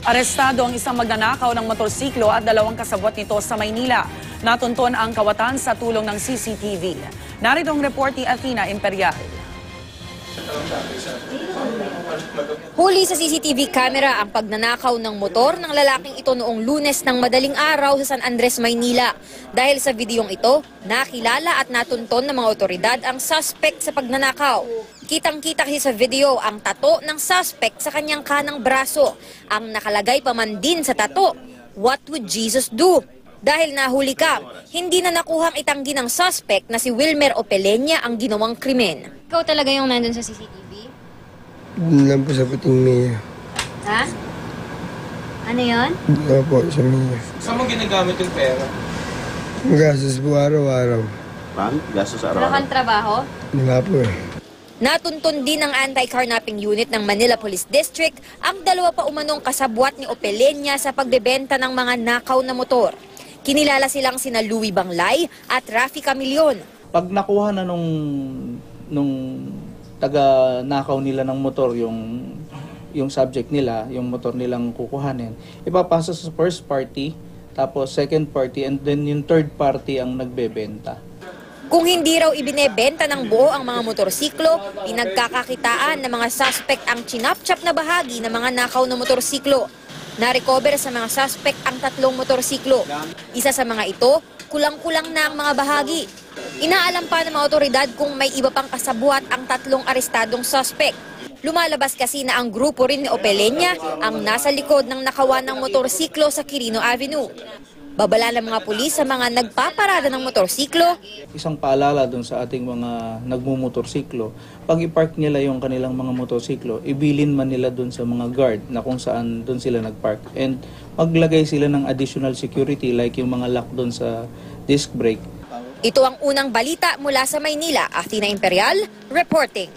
Arestado ang isang magnanakaw ng motorsiklo at 2 kasabwat nito sa Maynila. Natunton ang kawatan sa tulong ng CCTV. Narito ang report ni Athena Imperial. Huli sa CCTV camera ang pagnanakaw ng motor ng lalaking ito noong Lunes ng madaling araw sa San Andres, Maynila. Dahil sa videong ito, nakilala at natunton ng mga otoridad ang suspect sa pagnanakaw. Kitang-kita kasi sa video ang tato ng suspect sa kanyang kanang braso. Ang nakalagay pa man din sa tato, "What would Jesus do?" Dahil nahuli ka, hindi na nakuhang itanggi ng suspect na si Wilmer Opelenya ang ginawang krimen. Ikaw talaga yung nandun sa CCTV? Doon lang po sa puting Mia. Ha? Ano yon? Doon po sa Mia. Saan mo ginagamit yung pera? Magastos po araw-araw. Paano? Gastos Wala araw-araw? kang trabaho? Di ba po eh. Natuntun din ng anti-carnapping unit ng Manila Police District ang 2 pa umanong kasabwat ni Opelenya sa pagbebenta ng mga nakaw na motor. Kinilala silang sina Louie Banglay at Rafi Camilion. Pag nakuha na nung taga-nakaw nila ng motor, yung subject nila, yung motor nilang kukuhanin, ipapasa sa first party, tapos second party, and then yung third party ang nagbebenta. Kung hindi raw ibinebenta ng buo ang mga motorsiklo, pinagkakakitaan ng mga suspect ang chinap-chap na bahagi ng mga nakaw na motorsiklo. Na-recover sa mga suspect ang 3 motorsiklo. Isa sa mga ito, kulang-kulang na ang mga bahagi. Inaalam pa ng mga otoridad kung may iba pang kasabwat ang 3 arestadong suspect. Lumalabas kasi na ang grupo rin ni Opelenya ang nasa likod ng nakawan ng motorsiklo sa Quirino Avenue. Babala ng mga pulis sa mga nagpaparada ng motorsiklo. Isang paalala dun sa ating mga nagmumotorsiklo, pag i-park nila yung kanilang mga motorsiklo, ibilin man nila dun sa mga guard na kung saan dun sila nagpark. And maglagay sila ng additional security like yung mga lock dun sa disc brake. Ito ang unang balita mula sa Maynila. Athena Imperial, reporting.